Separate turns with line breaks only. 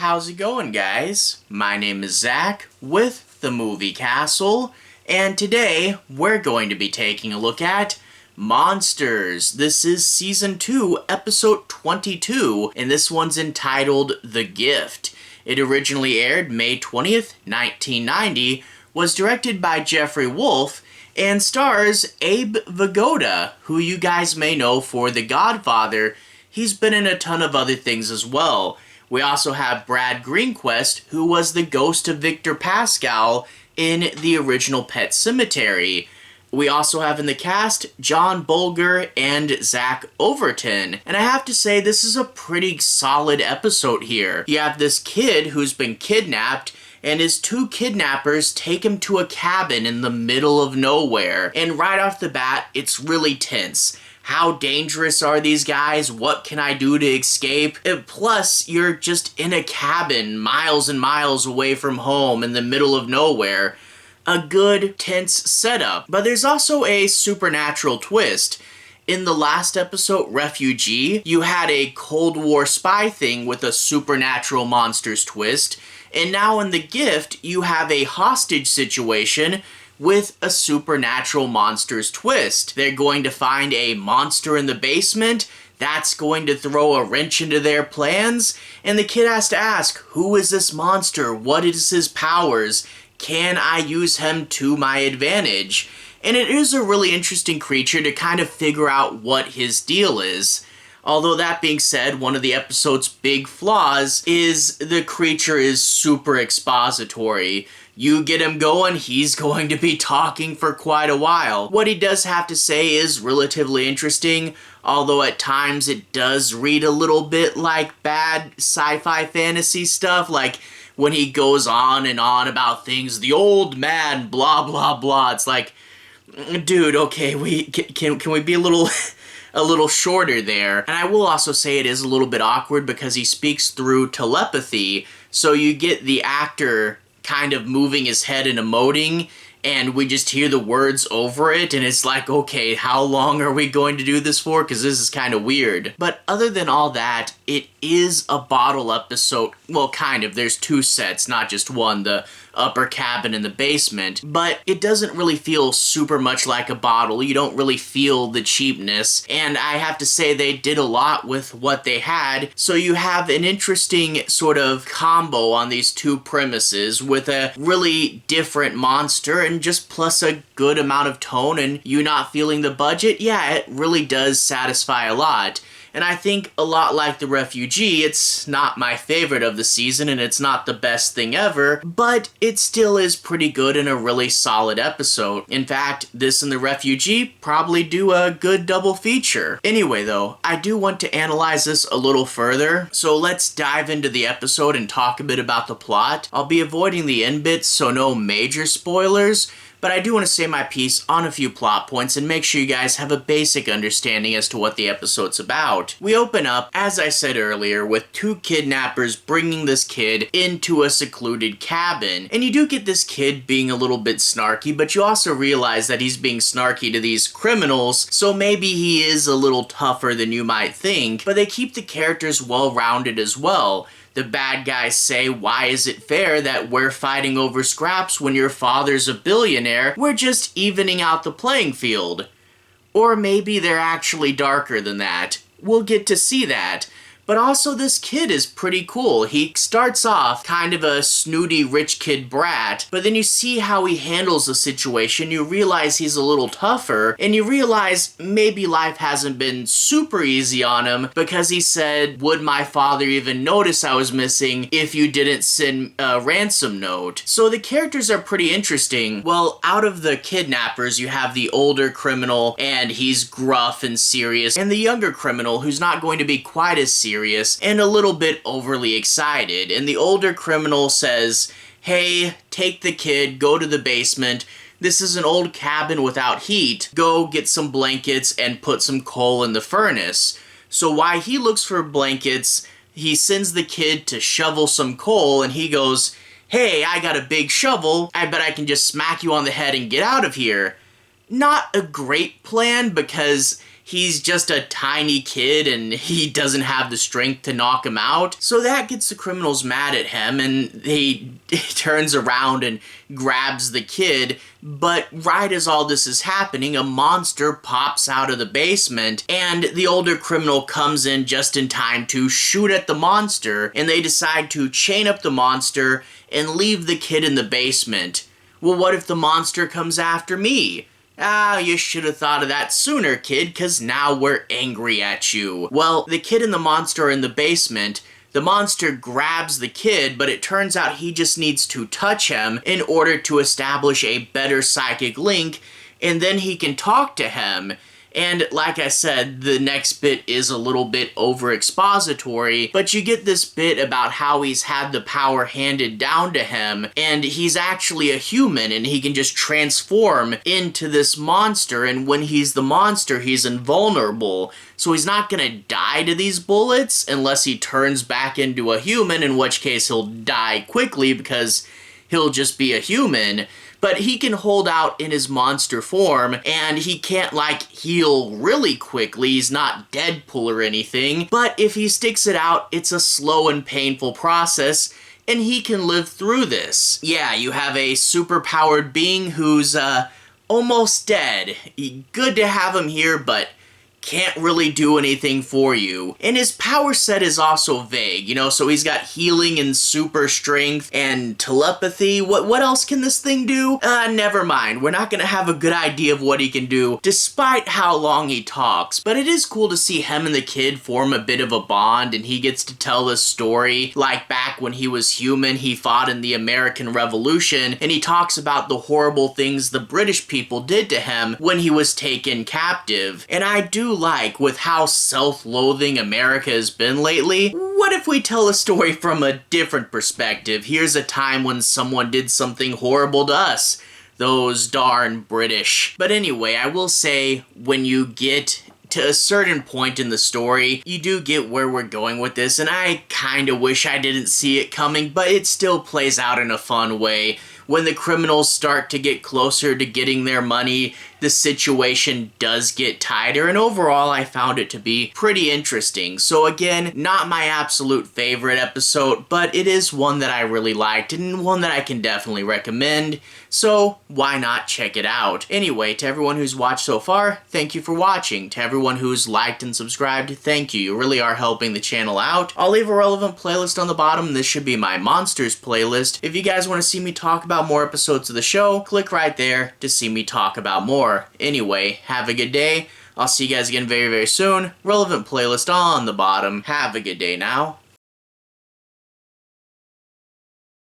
How's it going, guys? My name is Zach with the Movie Castle, and today we're going to be taking a look at Monsters. This is Season 2, Episode 22, and this one's entitled The Gift. It originally aired May 20th, 1990, was directed by Jeffrey Wolf, and stars Abe Vigoda, who you guys may know for The Godfather. He's been in a ton of other things as well. We also have Brad Greenquist, who was the ghost of Victor Pascal in the original Pet Sematary. We also have in the cast John Bolger and Zach Overton. And I have to say, this is a pretty solid episode here. You have this kid who's been kidnapped, and his two kidnappers take him to a cabin in the middle of nowhere. And right off the bat, it's really tense. How dangerous are these guys? What can I do to escape? And plus, you're just in a cabin miles and miles away from home in the middle of nowhere. A good, tense setup. But there's also a supernatural twist. In the last episode, Refugee, you had a Cold War spy thing with a supernatural monsters twist. And now in The Gift, you have a hostage situation with a supernatural monsters twist. They're going to find a monster in the basement that's going to throw a wrench into their plans, and the kid has to ask, who is this monster? What is his powers? Can I use him to my advantage? And it is a really interesting creature to kind of figure out what his deal is. Although that being said, one of the episode's big flaws is the creature is super expository. You get him going, he's going to be talking for quite a while. What he does have to say is relatively interesting, although at times it does read a little bit like bad sci-fi fantasy stuff, like when he goes on and on about things, the old man, blah, blah, blah. It's like, dude, okay, can we be a little shorter there. And I will also say it is a little bit awkward because he speaks through telepathy, so you get the actor kind of moving his head and emoting, and we just hear the words over it, and it's like, okay, how long are we going to do this for? Because this is kind of weird. But other than all that, it is a bottle episode. Well, kind of. There's two sets, not just one, the upper cabin and the basement. But it doesn't really feel super much like a bottle. You don't really feel the cheapness. And I have to say they did a lot with what they had. So you have an interesting sort of combo on these two premises with a really different monster and just plus a good amount of tone and you not feeling the budget. Yeah, it really does satisfy a lot. And I think a lot like The Refugee, it's not my favorite of the season and it's not the best thing ever, but it still is pretty good and a really solid episode. In fact, this and The Refugee probably do a good double feature. Anyway though, I do want to analyze this a little further, so let's dive into the episode and talk a bit about the plot. I'll be avoiding the end bits, so no major spoilers, but I do want to say my piece on a few plot points and make sure you guys have a basic understanding as to what the episode's about. We open up, as I said earlier, with two kidnappers bringing this kid into a secluded cabin. And you do get this kid being a little bit snarky, but you also realize that he's being snarky to these criminals, so maybe he is a little tougher than you might think, but they keep the characters well-rounded as well. The bad guys say, why is it fair that we're fighting over scraps when your father's a billionaire? We're just evening out the playing field. Or maybe they're actually darker than that. We'll get to see that. But also this kid is pretty cool. He starts off kind of a snooty rich kid brat, but then you see how he handles the situation, you realize he's a little tougher, and you realize maybe life hasn't been super easy on him because he said, would my father even notice I was missing if you didn't send a ransom note? So the characters are pretty interesting. Well, out of the kidnappers, you have the older criminal, and he's gruff and serious, and the younger criminal who's not going to be quite as serious and a little bit overly excited. And the older criminal says, hey, take the kid, go to the basement. This is an old cabin without heat. Go get some blankets and put some coal in the furnace. So while he looks for blankets, he sends the kid to shovel some coal and he goes, hey, I got a big shovel. I bet I can just smack you on the head and get out of here. Not a great plan because he's just a tiny kid and he doesn't have the strength to knock him out. So that gets the criminals mad at him, and he turns around and grabs the kid. But right as all this is happening, a monster pops out of the basement, and the older criminal comes in just in time to shoot at the monster, and they decide to chain up the monster and leave the kid in the basement. Well, what if the monster comes after me? Ah, you should have thought of that sooner, kid, because now we're angry at you. Well, the kid and the monster are in the basement. The monster grabs the kid, but it turns out he just needs to touch him in order to establish a better psychic link, and then he can talk to him. And like I said, the next bit is a little bit over-expository, but you get this bit about how he's had the power handed down to him, and he's actually a human, and he can just transform into this monster, and when he's the monster, he's invulnerable. So he's not gonna die to these bullets unless he turns back into a human, in which case he'll die quickly because he'll just be a human. But he can hold out in his monster form, and he can't, like, heal really quickly. He's not Deadpool or anything. But if he sticks it out, it's a slow and painful process, and he can live through this. Yeah, you have a super-powered being who's, almost dead. Good to have him here, but can't really do anything for you. And his power set is also vague, you know, so he's got healing and super strength and telepathy. What else can this thing do? Never mind. We're not gonna have a good idea of what he can do, despite how long he talks. But it is cool to see him and the kid form a bit of a bond, and he gets to tell this story, like back when he was human, he fought in the American Revolution, and he talks about the horrible things the British people did to him when he was taken captive. And I do like, with how self-loathing America has been lately, what if we tell a story from a different perspective? Here's a time when someone did something horrible to us. Those darn British. But anyway, I will say, when you get to a certain point in the story, you do get where we're going with this, and I kinda wish I didn't see it coming, but it still plays out in a fun way. When the criminals start to get closer to getting their money, the situation does get tighter, and overall I found it to be pretty interesting. So again, not my absolute favorite episode, but it is one that I really liked and one that I can definitely recommend, so why not check it out? Anyway, to everyone who's watched so far, thank you for watching. To everyone who's liked and subscribed, thank you. You really are helping the channel out. I'll leave a relevant playlist on the bottom. This should be my Monsters playlist. If you guys want to see me talk about more episodes of the show, click right there to see me talk about more. Anyway, have a good day. I'll see you guys again very, very soon. Relevant playlist on the bottom. Have a good day now.